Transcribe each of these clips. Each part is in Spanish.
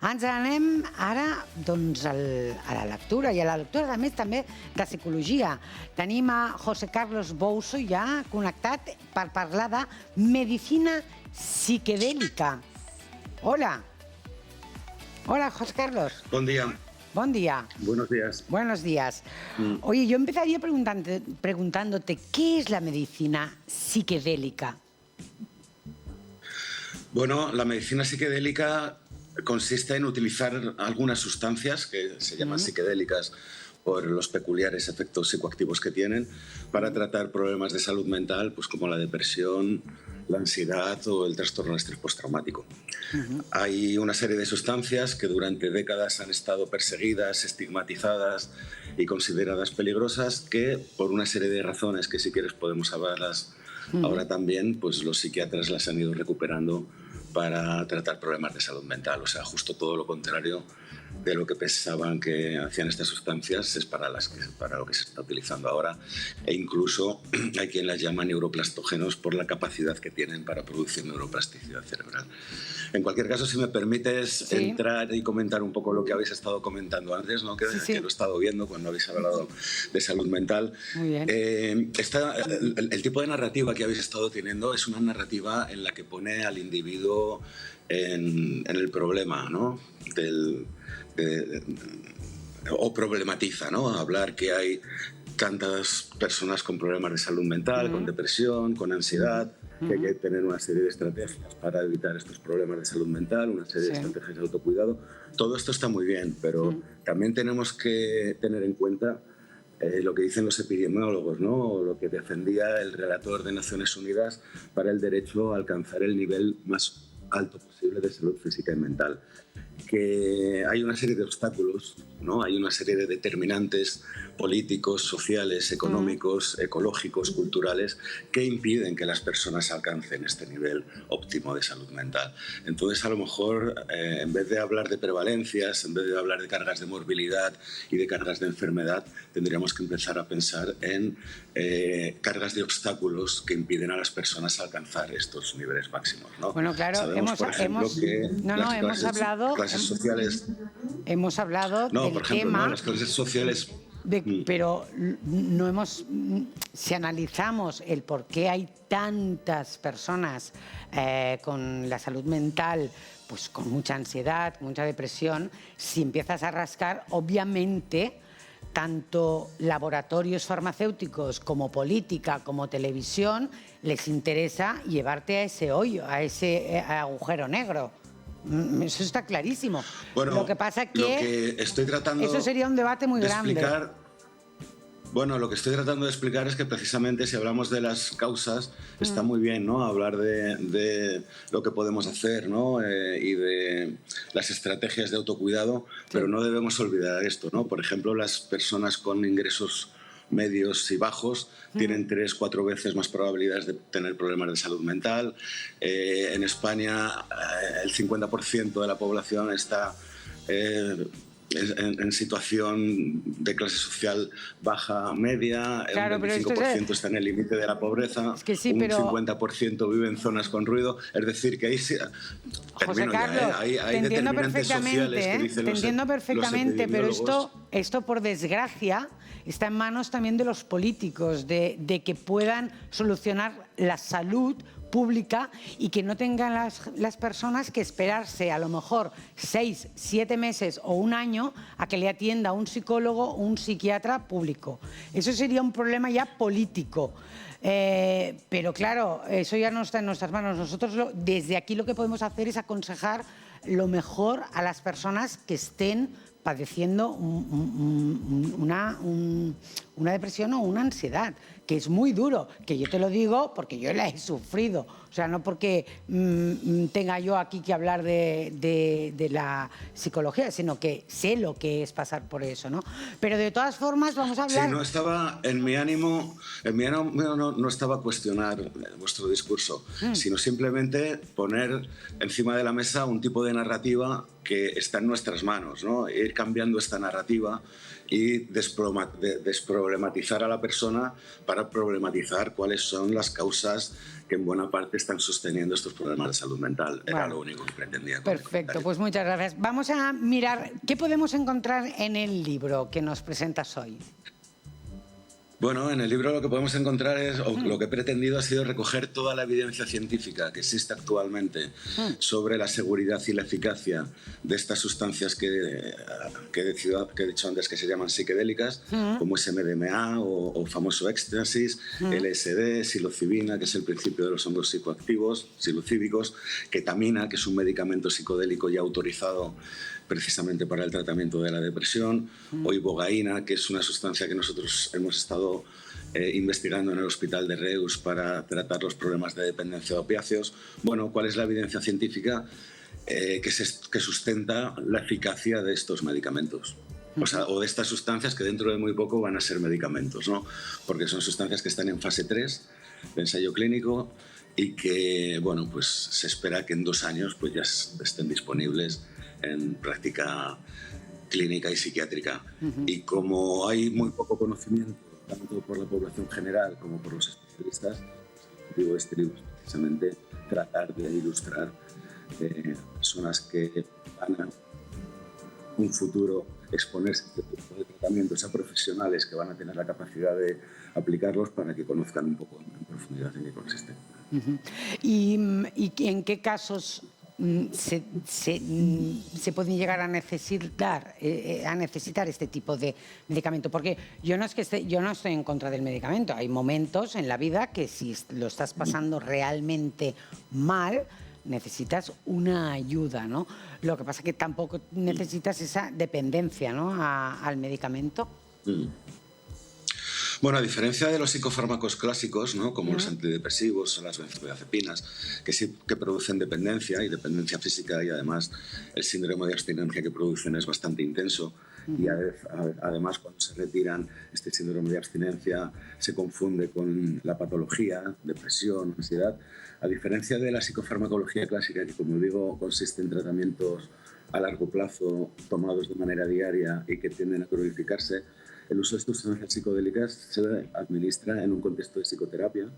Ens anem ara doncs, a la lectura, i a la lectura a més també de psicologia. Tenim a José Carlos Bouso ja connectat per parlar de medicina psiquedélica. Hola. Hola, José Carlos. Buen día. Buen día. Buenos días. Buenos días. Oye, yo empezaría preguntándote, ¿qué es la medicina psiquedélica? Bueno, la medicina psiquedélica consiste en utilizar algunas sustancias que se llaman psiquedélicas por los peculiares efectos psicoactivos que tienen para tratar problemas de salud mental, pues como la depresión, la ansiedad o el trastorno de estrés postraumático. Hay una serie de sustancias que durante décadas han estado perseguidas, estigmatizadas y consideradas peligrosas, que por una serie de razones que si quieres podemos hablarlas ahora también, pues los psiquiatras las han ido recuperando para tratar problemas de salud mental. O sea, justo todo lo contrario de lo que pensaban que hacían estas sustancias, es para lo que se está utilizando ahora, e incluso hay quien las llama neuroplastógenos por la capacidad que tienen para producir neuroplasticidad cerebral. En cualquier caso, si me permites entrar y comentar un poco lo que habéis estado comentando antes, ¿no? Que lo he estado viendo cuando habéis hablado de salud mental. Muy bien. El tipo de narrativa que habéis estado teniendo es una narrativa en la que pone al individuo en el problema, ¿no? O problematiza, ¿no? Hablar que hay tantas personas con problemas de salud mental, con depresión, con ansiedad, que hay que tener una serie de estrategias para evitar estos problemas de salud mental, una serie de estrategias de autocuidado. Todo esto está muy bien, pero también tenemos que tener en cuenta lo que dicen los epidemiólogos, ¿no? O lo que defendía el relator de Naciones Unidas para el derecho a alcanzar el nivel más alto posible de salud física y mental. Que hay una serie de obstáculos, ¿no? Hay una serie de determinantes políticos, sociales, económicos, ecológicos, culturales, que impiden que las personas alcancen este nivel óptimo de salud mental. Entonces, a lo mejor, en vez de hablar de prevalencias, en vez de hablar de cargas de morbilidad y de cargas de enfermedad, tendríamos que empezar a pensar en cargas de obstáculos que impiden a las personas alcanzar estos niveles máximos, ¿no? Bueno, claro, Sabemos, por ejemplo, que hemos hablado no, del por ejemplo, tema, ¿no? Las clases sociales. Pero no hemos, si analizamos el por qué hay tantas personas con la salud mental, pues con mucha ansiedad, con mucha depresión, si empiezas a rascar, obviamente, tanto laboratorios farmacéuticos como política, como televisión, les interesa llevarte a ese hoyo, a ese agujero negro. Eso está clarísimo. Bueno, lo que pasa es que, lo que estoy tratando eso sería un debate muy grande. Bueno, lo que estoy tratando de explicar es que precisamente si hablamos de las causas, está muy bien, ¿no? Hablar de lo que podemos hacer, ¿no? Y de las estrategias de autocuidado, pero no debemos olvidar esto, ¿no? Por ejemplo, las personas con ingresos medios y bajos tienen 3-4 veces más probabilidades de tener problemas de salud mental. En España el 50% de la población está en situación de clase social baja media, claro, el 25% está en el límite de la pobreza, un 50% vive en zonas con ruido, es decir, que José Carlos, hay determinantes sociales que dicen te entiendo perfectamente, pero esto por desgracia está en manos también de los políticos, de que puedan solucionar la salud pública y que no tengan las personas que esperarse a lo mejor 6, 7 meses o un año a que le atienda un psicólogo o un psiquiatra público. Eso sería un problema ya político. Pero claro, eso ya no está en nuestras manos. Nosotros desde aquí lo que podemos hacer es aconsejar lo mejor a las personas que estén padeciendo una depresión o una ansiedad, que es muy duro, que yo te lo digo porque yo la he sufrido, o sea, no porque tenga yo aquí que hablar de la psicología, sino que sé lo que es pasar por eso, ¿no? Pero de todas formas vamos a hablar... Sí, no estaba en mi ánimo no estaba a cuestionar vuestro discurso, sino simplemente poner encima de la mesa un tipo de narrativa que está en nuestras manos, ¿no? Ir cambiando esta narrativa y desproblematizar a la persona para problematizar cuáles son las causas que en buena parte están sosteniendo estos problemas de salud mental. Era lo único que pretendía. Perfecto, pues muchas gracias. Vamos a mirar qué podemos encontrar en el libro que nos presentas hoy. Bueno, en el libro lo que podemos encontrar es, o lo que he pretendido ha sido recoger toda la evidencia científica que existe actualmente sobre la seguridad y la eficacia de estas sustancias que he dicho antes que se llaman psiquedélicas, como es MDMA o famoso éxtasis, LSD, psilocibina, que es el principio de los hongos psicoactivos, psilocíbicos, ketamina, que es un medicamento psicodélico ya autorizado precisamente para el tratamiento de la depresión, o ibogaína, que es una sustancia que nosotros hemos estado investigando en el Hospital de Reus para tratar los problemas de dependencia de opiáceos. Bueno, ¿cuál es la evidencia científica que sustenta la eficacia de estos medicamentos? O de estas sustancias que dentro de muy poco van a ser medicamentos, ¿no? Porque son sustancias que están en fase 3 de ensayo clínico y que, bueno, pues se espera que en 2 años pues ya estén disponibles en práctica clínica y psiquiátrica. Y como hay muy poco conocimiento, tanto por la población general como por los especialistas, el objetivo de este libro es precisamente tratar de ilustrar personas que van a un futuro exponerse a este tipo de tratamientos a profesionales que van a tener la capacidad de aplicarlos para que conozcan un poco en profundidad en qué consiste. ¿Y en qué casos se pueden llegar a necesitar este tipo de medicamento? Porque yo no estoy en contra del medicamento. Hay momentos en la vida que si lo estás pasando realmente mal, necesitas una ayuda, ¿no? Lo que pasa es que tampoco necesitas esa dependencia, ¿no?, al medicamento. Bueno, a diferencia de los psicofármacos clásicos, ¿no?, como los antidepresivos o las benzodiazepinas, que sí que producen dependencia y dependencia física, y además el síndrome de abstinencia que producen es bastante intenso, y además cuando se retiran este síndrome de abstinencia se confunde con la patología, depresión, ansiedad. A diferencia de la psicofarmacología clásica, que como digo consiste en tratamientos a largo plazo tomados de manera diaria y que tienden a cronificarse, el uso de estas sustancias psicodélicas se administra en un contexto de psicoterapia.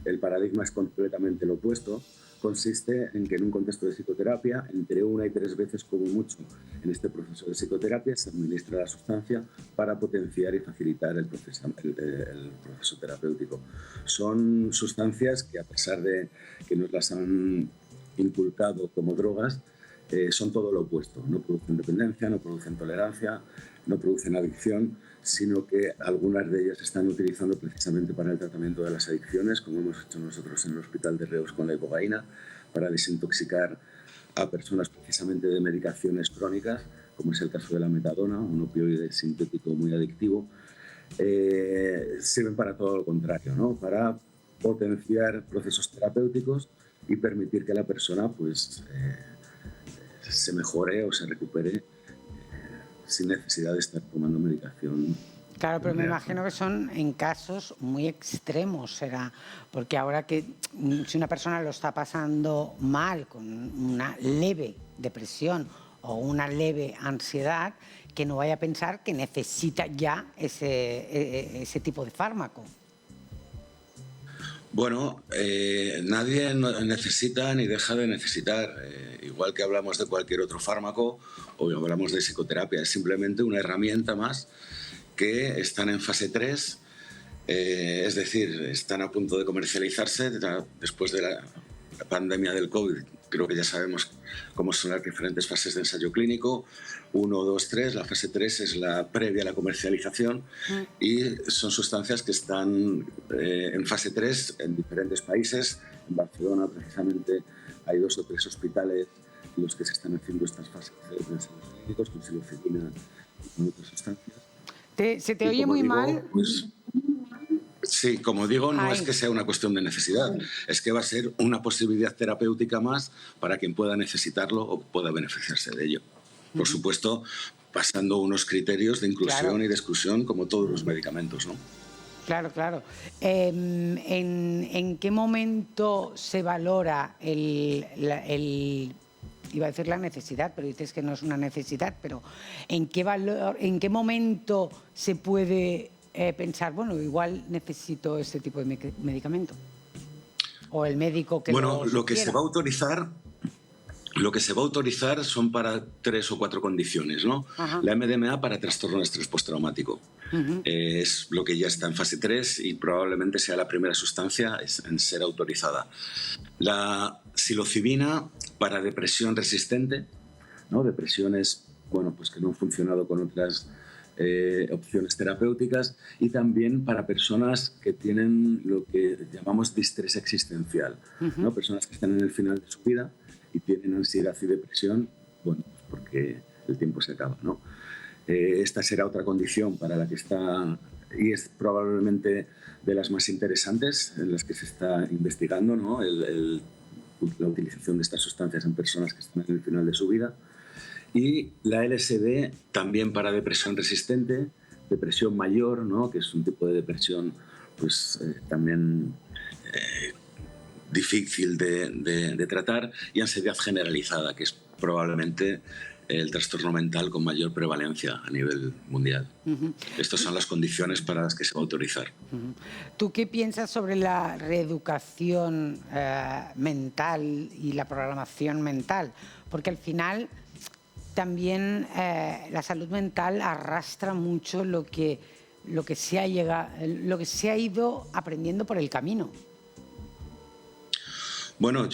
El paradigma es completamente lo opuesto. Consiste en que en un contexto de psicoterapia, entre 1 y 3 veces como mucho en este proceso de psicoterapia, se administra la sustancia para potenciar y facilitar el proceso terapéutico. Son sustancias que, a pesar de que nos las han inculcado como drogas, son todo lo opuesto. No producen dependencia, no producen tolerancia, no producen adicción, sino que algunas de ellas se están utilizando precisamente para el tratamiento de las adicciones, como hemos hecho nosotros en el Hospital de Reus con la ibogaína, para desintoxicar a personas precisamente de medicaciones crónicas, como es el caso de la metadona, un opioide sintético muy adictivo. Sirven para todo lo contrario, ¿no?, para potenciar procesos terapéuticos y permitir que la persona pues, se mejore o se recupere sin necesidad de estar tomando medicación. Claro, pero me imagino que son en casos muy extremos, será, porque ahora que si una persona lo está pasando mal con una leve depresión o una leve ansiedad, que no vaya a pensar que necesita ya ese tipo de fármaco. Bueno, nadie necesita ni deja de necesitar, igual que hablamos de cualquier otro fármaco o hablamos de psicoterapia, es simplemente una herramienta más que están en fase 3, es decir, están a punto de comercializarse después de la pandemia del COVID. Creo que ya sabemos cómo son las diferentes fases de ensayo clínico, 1, 2, 3. La fase 3 es la previa a la comercialización y son sustancias que están en fase 3 en diferentes países. En Barcelona, precisamente, hay 2 o 3 hospitales en los que se están haciendo estas fases de ensayos clínicos con psilocibina y con otras sustancias. ¿Se te oye muy mal? Pues, sí, como digo, no es que sea una cuestión de necesidad, es que va a ser una posibilidad terapéutica más para quien pueda necesitarlo o pueda beneficiarse de ello. Por supuesto, pasando unos criterios de inclusión y de exclusión, como todos los medicamentos, ¿no? Claro, claro. ¿En qué momento se valora el iba a decir la necesidad, pero dices que no es una necesidad, pero ¿en qué momento se puede pensar, bueno, igual necesito este tipo de medicamento? O el médico que lo que se va a autorizar son para 3 o 4 condiciones, ¿no? Ajá. La MDMA para trastorno de estrés postraumático. Es lo que ya está en fase 3 y probablemente sea la primera sustancia en ser autorizada. La psilocibina para depresión resistente, ¿no? Depresiones, pues que no han funcionado con otras opciones terapéuticas, y también para personas que tienen lo que llamamos distrés existencial, ¿no? Personas que están en el final de su vida y tienen ansiedad y depresión, porque el tiempo se acaba, ¿no? Esta será otra condición para la que está, y es probablemente de las más interesantes en las que se está investigando, ¿no? La utilización de estas sustancias en personas que están en el final de su vida. Y la LSD también para depresión resistente, depresión mayor, ¿no? Que es un tipo de depresión también difícil de tratar, y ansiedad generalizada, que es probablemente el trastorno mental con mayor prevalencia a nivel mundial. Estas son las condiciones para las que se va a autorizar. ¿Tú qué piensas sobre la reeducación mental y la programación mental? Porque al final también la salud mental arrastra mucho lo que se ha ido aprendiendo por el camino. Bueno,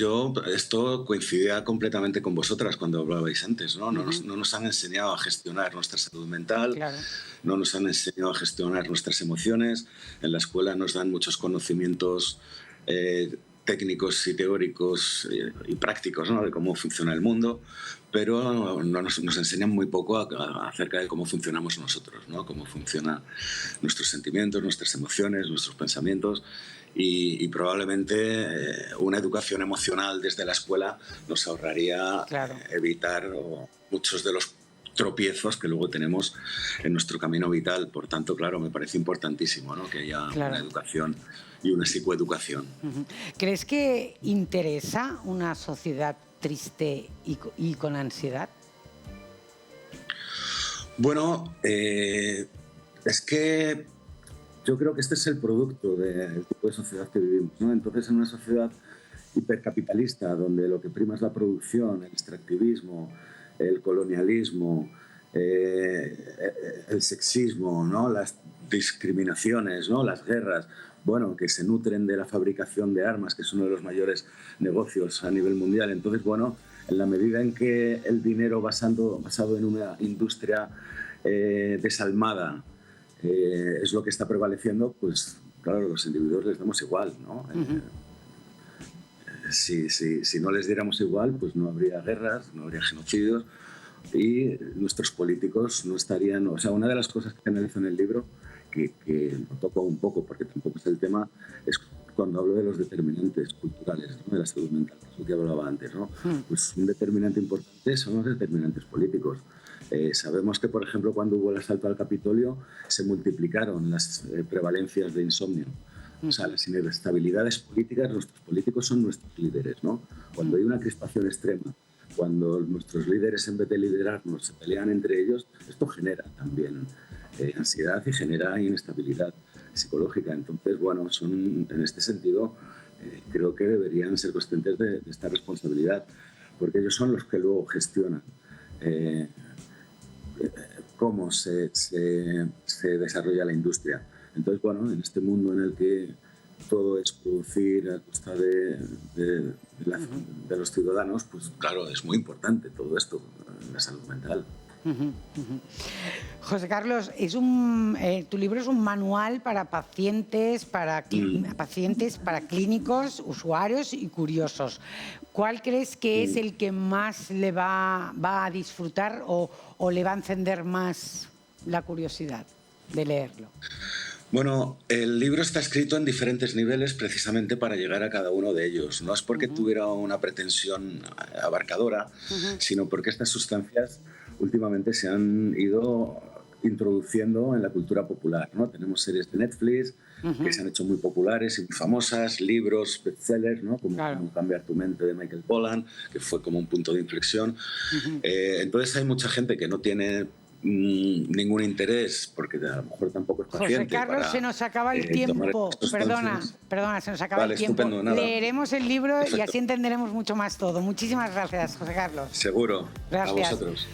esto coincidía completamente con vosotras cuando hablabais antes, ¿no? No nos han enseñado a gestionar nuestra salud mental, claro. No nos han enseñado a gestionar nuestras emociones. En la escuela nos dan muchos conocimientos técnicos y teóricos y prácticos, ¿no? De cómo funciona el mundo, pero nos enseñan muy poco acerca de cómo funcionamos nosotros, ¿no? Cómo funcionan nuestros sentimientos, nuestras emociones, nuestros pensamientos. Y probablemente una educación emocional desde la escuela nos ahorraría evitar muchos de los tropiezos que luego tenemos en nuestro camino vital. Por tanto, claro, me parece importantísimo, ¿no? Que haya una educación y una psicoeducación. ¿Crees que interesa una sociedad triste y con ansiedad? Bueno, es que yo creo que este es el producto del tipo de sociedad que vivimos, ¿no? Entonces, en una sociedad hipercapitalista, donde lo que prima es la producción, el extractivismo, el colonialismo, el sexismo, ¿no? Las discriminaciones, ¿no? Las guerras, que se nutren de la fabricación de armas, que es uno de los mayores negocios a nivel mundial. Entonces, en la medida en que el dinero basado en una industria desalmada es lo que está prevaleciendo, pues claro, los individuos les damos igual, ¿no? Si no les diéramos igual, pues no habría guerras, no habría genocidios, y nuestros políticos no estarían... O sea, una de las cosas que analizo en el libro, que lo toco un poco porque tampoco es el tema, es cuando hablo de los determinantes culturales, ¿no? De la salud mental, que es lo que hablaba antes, ¿no? Pues un determinante importante son los determinantes políticos. Sabemos que, por ejemplo, cuando hubo el asalto al Capitolio, se multiplicaron las prevalencias de insomnio. O sea, las inestabilidades políticas, nuestros políticos son nuestros líderes, ¿no? Cuando hay una crispación extrema, cuando nuestros líderes, en vez de liderarnos, se pelean entre ellos, esto genera también ansiedad y genera inestabilidad psicológica. Entonces, en este sentido, creo que deberían ser conscientes de esta responsabilidad, porque ellos son los que luego gestionan cómo se desarrolla la industria. Entonces, en este mundo en el que todo es producir a costa de los ciudadanos, pues claro, es muy importante todo esto en la salud mental. José Carlos, tu libro es un manual para pacientes, para clínicos, usuarios y curiosos. ¿Cuál crees que es el que más le va a disfrutar o le va a encender más la curiosidad de leerlo? Bueno, el libro está escrito en diferentes niveles precisamente para llegar a cada uno de ellos. No es porque tuviera una pretensión abarcadora, sino porque estas sustancias últimamente se han ido introduciendo en la cultura popular, ¿no? Tenemos series de Netflix, que se han hecho muy populares y muy famosas, libros, bestsellers, ¿no? Como, Claro. como Cambiar tu mente de Michael Pollan, que fue como un punto de inflexión. Entonces hay mucha gente que no tiene ningún interés, porque a lo mejor tampoco es José paciente. Carlos, para, se nos acaba el tomar tiempo. estas Perdona, sustancias. se nos acaba Vale, el tiempo. estupendo, nada. Leeremos el libro y Perfecto. así entenderemos mucho más todo. Muchísimas gracias, José Carlos. Seguro. Gracias. A vosotros.